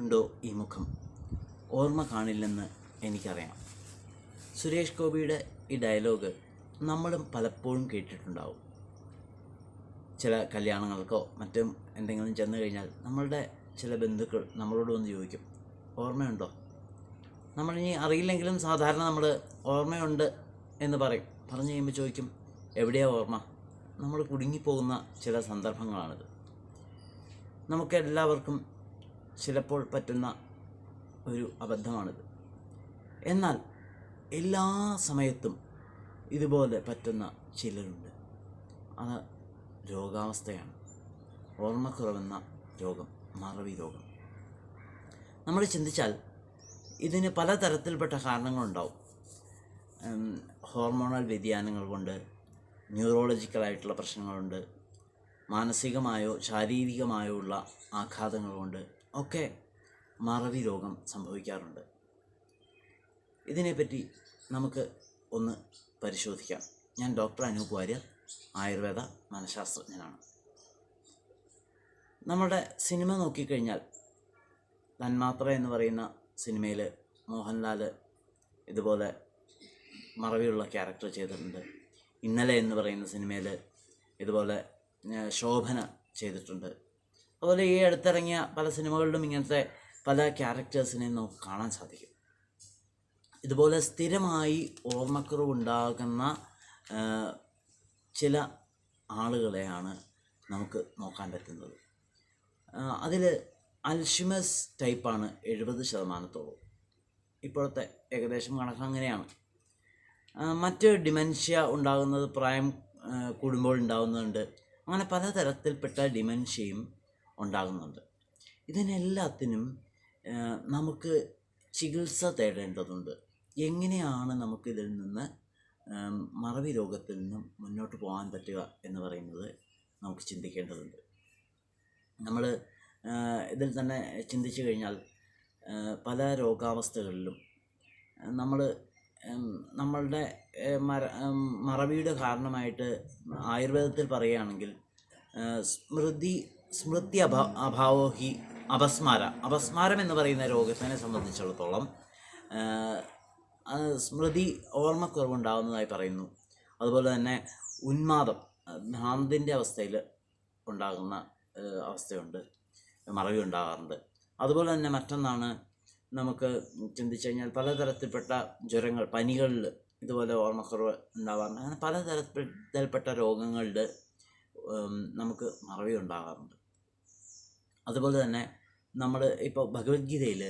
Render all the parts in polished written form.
കണ്ടോ ഈ മുഖം, ഓർമ്മ കാണില്ലെന്ന് എനിക്കറിയാം. സുരേഷ് ഗോപിയുടെ ഈ ഡയലോഗ് നമ്മളും പലപ്പോഴും കേട്ടിട്ടുണ്ടാവും. ചില കല്യാണങ്ങൾക്കോ മറ്റും എന്തെങ്കിലും ചെന്ന് കഴിഞ്ഞാൽ നമ്മളുടെ ചില ബന്ധുക്കൾ നമ്മളോട് വന്ന് ചോദിക്കും, ഓർമ്മയുണ്ടോ? നമ്മളിനി അറിയില്ലെങ്കിലും സാധാരണ നമ്മൾ ഓർമ്മയുണ്ട് എന്ന് പറയും. പറഞ്ഞു കഴിയുമ്പോൾ ചോദിക്കും, എവിടെയാ ഓർമ്മ? നമ്മൾ കുടുങ്ങിപ്പോകുന്ന ചില സന്ദർഭങ്ങളാണിത്. നമുക്കെല്ലാവർക്കും ചിലപ്പോൾ പറ്റുന്ന ഒരു അബദ്ധമാണിത്. എന്നാൽ എല്ലാ സമയത്തും ഇതുപോലെ പറ്റുന്ന ചിലരുണ്ട്. അത് രോഗാവസ്ഥയാണ്. ഓർമ്മക്കുറവെന്ന രോഗം, മറവി രോഗം. നമ്മൾ ചിന്തിച്ചാൽ ഇതിന് പലതരത്തിൽപ്പെട്ട കാരണങ്ങളുണ്ടാവും. ഹോർമോണൽ വ്യതിയാനങ്ങൾ കൊണ്ട്, ന്യൂറോളജിക്കലായിട്ടുള്ള പ്രശ്നങ്ങളുണ്ട്, മാനസികമായോ ശാരീരികമായോ ഉള്ള ആഘാതങ്ങൾ കൊണ്ട് ഒക്കെ മറവി രോഗം സംഭവിക്കാറുണ്ട്. ഇതിനെപ്പറ്റി നമുക്ക് ഒന്ന് പരിശോധിക്കാം. ഞാൻ ഡോക്ടർ അനൂപ് വാര്യർ, ആയുർവേദ മനഃശാസ്ത്രജ്ഞനാണ്. നമ്മുടെ സിനിമ നോക്കിക്കഴിഞ്ഞാൽ തന്മാത്ര എന്ന് പറയുന്ന സിനിമയിൽ മോഹൻലാൽ ഇതുപോലെ മറവിയുള്ള ക്യാരക്ടർ ചെയ്തിട്ടുണ്ട്. ഇന്നലെ എന്ന് പറയുന്ന സിനിമയിൽ ഇതുപോലെ ശോഭന ചെയ്തിട്ടുണ്ട്. അതുപോലെ ഈ അടുത്തിറങ്ങിയ പല സിനിമകളിലും ഇങ്ങനത്തെ പല ക്യാരക്ടേഴ്സിനെ നമുക്ക് കാണാൻ സാധിക്കും. ഇതുപോലെ സ്ഥിരമായി ഓർമ്മക്കുറവുണ്ടാകുന്ന ചില ആളുകളെയാണ് നമുക്ക് നോക്കാൻ പറ്റുന്നത്. അതിൽ അൽഷിമേഴ്സ് ടൈപ്പാണ് 70%. ഇപ്പോഴത്തെ ഏകദേശം കണക്ക് അങ്ങനെയാണ്. മറ്റ് ഡിമെൻഷ്യ ഉണ്ടാകുന്നത് പ്രായം കൂടുമ്പോൾ ഉണ്ടാകുന്നുണ്ട്. അങ്ങനെ പലതരത്തിൽപ്പെട്ട ഡിമെൻഷ്യയും ഉണ്ടാകുന്നുണ്ട്. ഇതിനെല്ലാത്തിനും നമുക്ക് ചികിത്സ തേടേണ്ടതുണ്ട്. എങ്ങനെയാണ് നമുക്കിതിൽ നിന്ന് മറവി രോഗത്തിൽ നിന്നും മുന്നോട്ട് പോകാൻ പറ്റുക എന്ന് പറയുന്നത് നമുക്ക് ചിന്തിക്കേണ്ടതുണ്ട്. നമ്മൾ ഇതിൽ തന്നെ ചിന്തിച്ചു കഴിഞ്ഞാൽ പല രോഗാവസ്ഥകളിലും നമ്മളുടെ മറവിയുടെ കാരണമായിട്ട് ആയുർവേദത്തിൽ പറയുകയാണെങ്കിൽ സ്മൃതി അഭാവോ ഹി അപസ്മാരം എന്ന് പറയുന്ന രോഗത്തിനെ സംബന്ധിച്ചിടത്തോളം സ്മൃതി ഓർമ്മക്കുറവുണ്ടാകുന്നതായി പറയുന്നു. അതുപോലെ തന്നെ ഉന്മാദം, ഭ്രാന്തിൻ്റെ അവസ്ഥയിൽ ഉണ്ടാകുന്ന അവസ്ഥയുണ്ട്, മറവി ഉണ്ടാകാറുണ്ട്. അതുപോലെ തന്നെ മറ്റൊന്നാണ് നമുക്ക് ചിന്തിച്ചു കഴിഞ്ഞാൽ പലതരത്തിൽപ്പെട്ട ജ്വരങ്ങൾ, പനികളിൽ ഇതുപോലെ ഓർമ്മക്കുറവ് ഉണ്ടാകാറുണ്ട്. അങ്ങനെ പലതരത്തിൽപ്പെട്ട രോഗങ്ങളിൽ നമുക്ക് മറവി ഉണ്ടാകാറുണ്ട്. അതുപോലെ തന്നെ നമ്മൾ ഇപ്പോൾ ഭഗവത്ഗീതയിൽ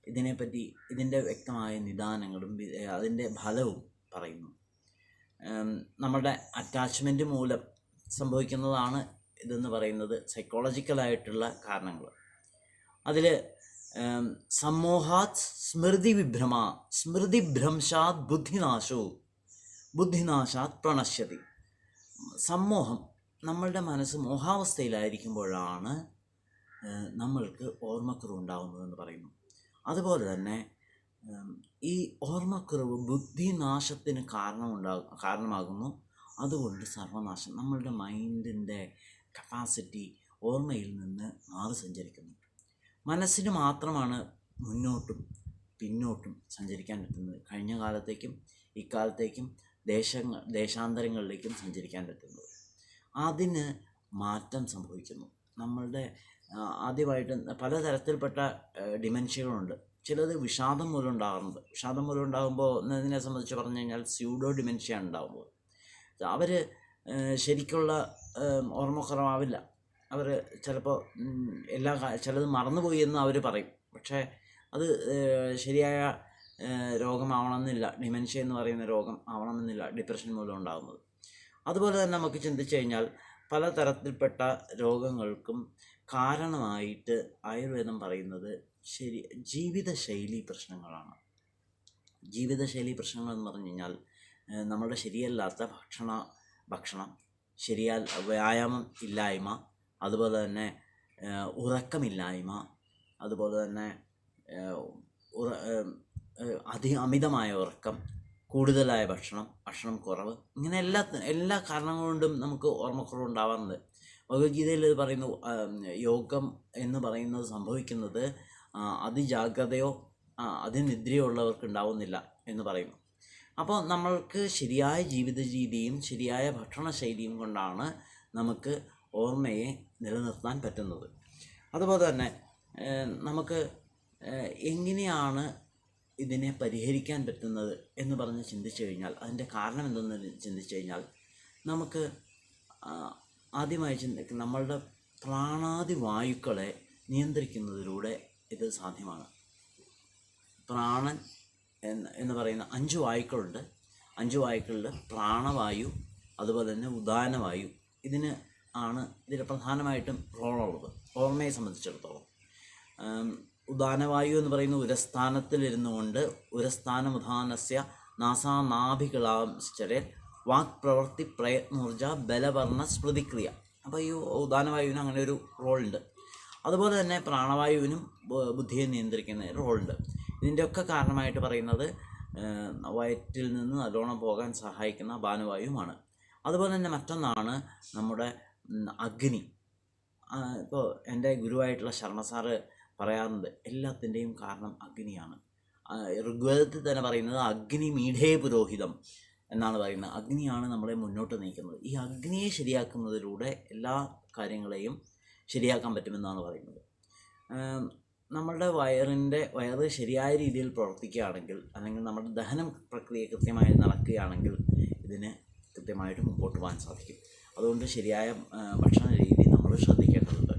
ഇതിനെപ്പറ്റി ഇതിൻ്റെ വ്യക്തമായ നിദാനങ്ങളും അതിൻ്റെ ഫലവും പറയുന്നു. നമ്മുടെ അറ്റാച്ച്മെൻറ്റ് മൂലം സംഭവിക്കുന്നതാണ് ഇതെന്ന് പറയുന്നത് സൈക്കോളജിക്കലായിട്ടുള്ള കാരണങ്ങൾ. അതിൽ സമോഹാത് സ്മൃതിഭ്രംശാത് ബുദ്ധിനാശാത് പ്രണശ്യതി. സമ്മോഹം, നമ്മളുടെ മനസ്സ് മോഹാവസ്ഥയിലായിരിക്കുമ്പോഴാണ് നമ്മൾക്ക് ഓർമ്മക്കുറവ് ഉണ്ടാകുന്നതെന്ന് പറയുന്നു. അതുപോലെ തന്നെ ഈ ഓർമ്മക്കുറവ് ബുദ്ധിനാശത്തിന് കാരണമാകുന്നു. അതുകൊണ്ട് സർവനാശം, നമ്മളുടെ മൈൻഡിൻ്റെ കപ്പാസിറ്റി ഓർമ്മയിൽ നിന്ന് മാറി സഞ്ചരിക്കുന്നു. മനസ്സിന് മാത്രമാണ് മുന്നോട്ടും പിന്നോട്ടും സഞ്ചരിക്കാൻ പറ്റുന്നത്. കഴിഞ്ഞ കാലത്തേക്കും ഇക്കാലത്തേക്കും ദേശാന്തരങ്ങളിലേക്കും സഞ്ചരിക്കാൻ പറ്റുന്നത്. അതിന് മാറ്റം സംഭവിക്കുന്നു. നമ്മളുടെ ആദ്യമായിട്ട് പലതരത്തിൽപ്പെട്ട ഡിമെൻഷ്യകളുണ്ട്. ചിലത് വിഷാദം മൂലം ഉണ്ടാകുന്നത്. വിഷാദം മൂലം ഉണ്ടാകുമ്പോൾ ഇതിനെ സംബന്ധിച്ച് പറഞ്ഞു കഴിഞ്ഞാൽ സ്യൂഡോ ഡിമെൻഷ്യ ഉണ്ടാകുമ്പോൾ അവർ ശരിക്കുള്ള ഓർമ്മക്കുറവാവില്ല. അവർ ചിലപ്പോൾ ചിലത് മറന്നുപോയി എന്ന് അവർ പറയും. പക്ഷേ അത് ശരിയായ രോഗമാവണമെന്നില്ല. ഡിമെൻഷ്യ എന്ന് പറയുന്ന രോഗം ആവണമെന്നില്ല ഡിപ്രഷൻ മൂലം ഉണ്ടാകുന്നത്. അതുപോലെ തന്നെ നമുക്ക് ചിന്തിച്ചു കഴിഞ്ഞാൽ പലതരത്തിൽപ്പെട്ട രോഗങ്ങൾക്കും കാരണമായിട്ട് ആയുർവേദം പറയുന്നത് ജീവിതശൈലി പ്രശ്നങ്ങളാണ്. ജീവിതശൈലി പ്രശ്നങ്ങൾ എന്ന് പറഞ്ഞു കഴിഞ്ഞാൽ നമ്മളുടെ ശരിയല്ലാത്ത ഭക്ഷണം, വ്യായാമം ഇല്ലായ്മ, അതുപോലെ തന്നെ ഉറക്കമില്ലായ്മ, അതുപോലെ തന്നെ അമിതമായ ഉറക്കം, കൂടുതലായ ഭക്ഷണം കുറവ്, ഇങ്ങനെ എല്ലാ കാരണങ്ങൾ കൊണ്ടും നമുക്ക് ഓർമ്മക്കുറവ് ഉണ്ടാവാറുണ്ട്. ഭഗവത്ഗീതയിൽ പറയുന്നു, യോഗം എന്ന് പറയുന്നത് സംഭവിക്കുന്നത് അതിജാഗ്രതയോ അതിനിദ്രയോ ഉള്ളവർക്ക് ഉണ്ടാവുന്നില്ല എന്ന് പറയുന്നു. അപ്പോൾ നമ്മൾക്ക് ശരിയായ ജീവിത രീതിയും ശരിയായ ഭക്ഷണശൈലിയും കൊണ്ടാണ് നമുക്ക് ഓർമ്മയെ നിലനിർത്താൻ പറ്റുന്നത്. അതുപോലെ തന്നെ നമുക്ക് എങ്ങനെയാണ് ഇതിനെ പരിഹരിക്കാൻ പറ്റുന്നത് എന്ന് പറഞ്ഞ് ചിന്തിച്ചു കഴിഞ്ഞാൽ, അതിൻ്റെ കാരണം എന്തെന്ന് ചിന്തിച്ചു കഴിഞ്ഞാൽ, നമുക്ക് ആദ്യമായി നമ്മളുടെ പ്രാണാദി വായുക്കളെ നിയന്ത്രിക്കുന്നതിലൂടെ ഇത് സാധ്യമാണ്. പ്രാണൻ എന്ന് പറയുന്ന 5 വായുക്കളുണ്ട്. 5 വായുക്കളിൽ പ്രാണവായു, അതുപോലെ തന്നെ ഉദാനവായു, ഇതിന് ഇതിൽ പ്രധാനമായിട്ടും റോളുള്ളത് ഓർമ്മയെ സംബന്ധിച്ചിടത്തോളം. ഉദാനവായു എന്ന് പറയുന്ന ഉരസ്ഥാനത്തിലിരുന്നു കൊണ്ട് ഉരസ്ഥാനമുദാനസ്യ നാസാനാഭികളാംശ്ചരേ വാക് പ്രവൃത്തി പ്രയത്നോർജ ബലവർണ്ണ സ്മൃതിക്രിയ. അപ്പോൾ ഈ ഉദാനവായുവിന് അങ്ങനെ ഒരു റോളുണ്ട്. അതുപോലെ തന്നെ പ്രാണവായുവിനും ബുദ്ധിയെ നിയന്ത്രിക്കുന്ന റോളുണ്ട്. ഇതിൻ്റെയൊക്കെ കാരണമായിട്ട് പറയുന്നത് വയറ്റിൽ നിന്ന് നല്ലോണം പോകാൻ സഹായിക്കുന്ന ബാനുവായുവുമാണ്. അതുപോലെ തന്നെ മറ്റൊന്നാണ് നമ്മുടെ അഗ്നി. ഇപ്പോൾ എൻ്റെ ഗുരുവായിട്ടുള്ള ശർമ്മ സാറ് പറയാറുണ്ട്, എല്ലാത്തിൻ്റെയും കാരണം അഗ്നിയാണ്. ഋഗ്വേദത്തിൽ തന്നെ പറയുന്നത് അഗ്നി മീഢേ പുരോഹിതം എന്നാണ് പറയുന്നത്. അഗ്നിയാണ് നമ്മളെ മുന്നോട്ട് നയിക്കുന്നത്. ഈ അഗ്നിയെ ശരിയാക്കുന്നതിലൂടെ എല്ലാ കാര്യങ്ങളെയും ശരിയാക്കാൻ പറ്റുമെന്നാണ് പറയുന്നത്. നമ്മളുടെ വയറ് ശരിയായ രീതിയിൽ പ്രവർത്തിക്കുകയാണെങ്കിൽ, അല്ലെങ്കിൽ നമ്മുടെ ദഹനം പ്രക്രിയ കൃത്യമായി നടക്കുകയാണെങ്കിൽ ഇതിന് കൃത്യമായിട്ട് മുമ്പോട്ട് പോകാൻ സാധിക്കും. അതുകൊണ്ട് ശരിയായ ഭക്ഷണ രീതി നമ്മൾ ശ്രദ്ധിക്കേണ്ടതുണ്ട്.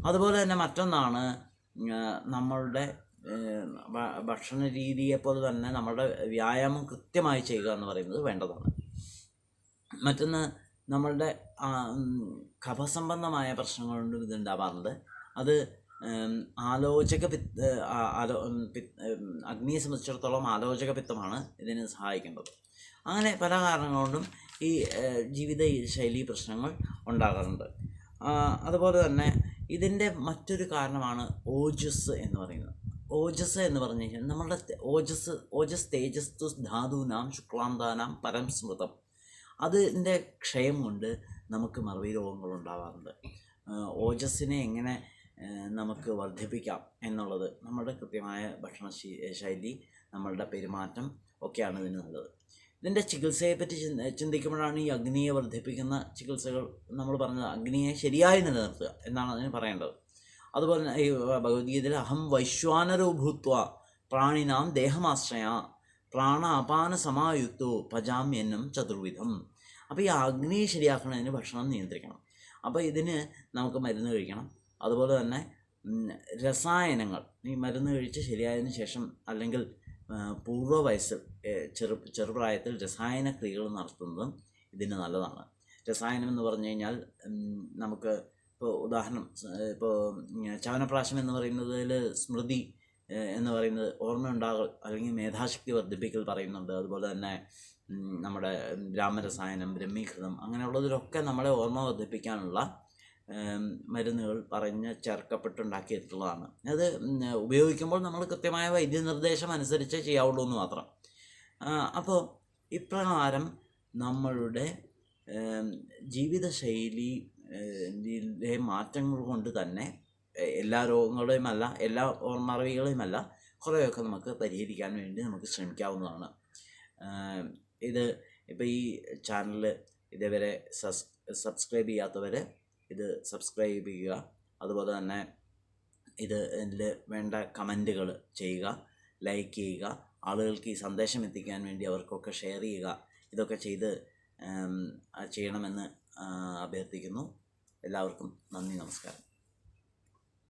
അതുപോലെ തന്നെ മറ്റൊന്നാണ് നമ്മളുടെ ഭക്ഷണ രീതിയെപ്പോലെ തന്നെ നമ്മുടെ വ്യായാമം കൃത്യമായി ചെയ്യുക എന്ന് പറയുന്നത് വേണ്ടതാണ്. മറ്റൊന്ന്, നമ്മളുടെ കഫസംബന്ധമായ പ്രശ്നങ്ങളുണ്ട് ഇതുണ്ടാവാറുണ്ട്. അത് അഗ്നിയെ സംബന്ധിച്ചിടത്തോളം ആലോചക പിത്തമാണ് ഇതിന് സഹായിക്കേണ്ടത്. അങ്ങനെ പല കാരണങ്ങളുകൊണ്ടും ഈ ജീവിത ശൈലി പ്രശ്നങ്ങൾ ഉണ്ടാകാറുണ്ട്. അതുപോലെ തന്നെ ഇതിൻ്റെ മറ്റൊരു കാരണമാണ് ഓജസ് എന്ന് പറയുന്നത്. ഓജസ് എന്ന് പറഞ്ഞു കഴിഞ്ഞാൽ നമ്മളുടെ ഓജസ് തേജസ് ധാതുനാം ശുക്ലാന്താനാം പരം സ്മൃതം. അതിൻ്റെ ക്ഷയം കൊണ്ട് നമുക്ക് മറവി രോഗങ്ങൾ ഉണ്ടാവാറുണ്ട്. ഓജസ്സിനെ എങ്ങനെ നമുക്ക് വർദ്ധിപ്പിക്കാം എന്നുള്ളത് നമ്മുടെ കൃത്യമായ ഭക്ഷണ ശൈലി, നമ്മളുടെ പെരുമാറ്റം ഒക്കെയാണ് ഇതിന് നല്ലത്. ഇതിൻ്റെ ചികിത്സയെപ്പറ്റി ചിന്തിക്കുമ്പോഴാണ് ഈ അഗ്നിയെ വർദ്ധിപ്പിക്കുന്ന ചികിത്സകൾ നമ്മൾ പറഞ്ഞത്. അഗ്നിയെ ശരിയായി നിലനിർത്തുക എന്നാണ് അതിന് പറയേണ്ടത്. അതുപോലെ തന്നെ ഈ ഭഗവത്ഗീതയിൽ അഹം വൈശ്വാനരോ ഭൂത്വ പ്രാണിനാം ദേഹമാശ്രയ പ്രാണ അപാന സമായുക്തോ പജാമ്യന്നം ചതുർവിധം. അപ്പോൾ ഈ അഗ്നിയെ ശരിയാക്കണതിന് ഭക്ഷണം നിയന്ത്രിക്കണം. അപ്പോൾ ഇതിന് നമുക്ക് മരുന്ന് കഴിക്കണം. അതുപോലെ തന്നെ രസായനങ്ങൾ, ഈ മരുന്ന് കഴിച്ച് ശരിയായതിനു ശേഷം അല്ലെങ്കിൽ പൂർവ്വ വയസ്സിൽ ചെറുപ്രായത്തിൽ രസായന ക്രിയകൾ നടത്തുന്നതും ഇതിന് നല്ലതാണ്. രസായനം എന്ന് പറഞ്ഞു കഴിഞ്ഞാൽ നമുക്ക് ഇപ്പോൾ ഉദാഹരണം, ഇപ്പോൾ ചവനപ്രാശം എന്ന് പറയുന്നതിൽ സ്മൃതി എന്ന് പറയുന്നത് ഓർമ്മയുണ്ടാകൽ അല്ലെങ്കിൽ മേധാശക്തി വർദ്ധിപ്പിക്കൽ പറയുന്നുണ്ട്. അതുപോലെ തന്നെ നമ്മുടെ ബ്രാഹ്മരസായനം, ബ്രഹ്മീകൃതം, അങ്ങനെയുള്ളതിലൊക്കെ നമ്മളെ ഓർമ്മ വർദ്ധിപ്പിക്കാനുള്ള മരുന്നുകൾ ചേർക്കപ്പെട്ടുണ്ടാക്കിയിട്ടുള്ളതാണ്. അത് ഉപയോഗിക്കുമ്പോൾ നമ്മൾ കൃത്യമായ വൈദ്യനിർദ്ദേശം അനുസരിച്ച് ചെയ്യാവുള്ളൂ എന്ന് മാത്രം. അപ്പോൾ ഇപ്രകാരം നമ്മളുടെ ജീവിതശൈലിയിലെ മാറ്റങ്ങൾ കൊണ്ട് തന്നെ എല്ലാ രോഗങ്ങളുടെയുമല്ല, എല്ലാ ഓർമ്മറിവുകളെയുമല്ല, കുറേയൊക്കെ നമുക്ക് പരിഹരിക്കാൻ വേണ്ടി നമുക്ക് ശ്രമിക്കാവുന്നതാണ്. ഇത് ഇപ്പോൾ ഈ ചാനൽ ഇതേവരെ സബ്സ്ക്രൈബ് ചെയ്യാത്തവർ ഇത് സബ്സ്ക്രൈബ് ചെയ്യുക. അതുപോലെ തന്നെ ഇതിൽ വേണ്ട കമൻറ്റുകൾ ചെയ്യുക, ലൈക്ക് ചെയ്യുക, ആളുകൾക്ക് ഈ സന്ദേശം എത്തിക്കാൻ വേണ്ടി അവർക്കൊക്കെ ഷെയർ ചെയ്യുക. ഇതൊക്കെ ചെയ്യണമെന്ന് അഭ്യർത്ഥിക്കുന്നു. എല്ലാവർക്കും നന്ദി, നമസ്കാരം.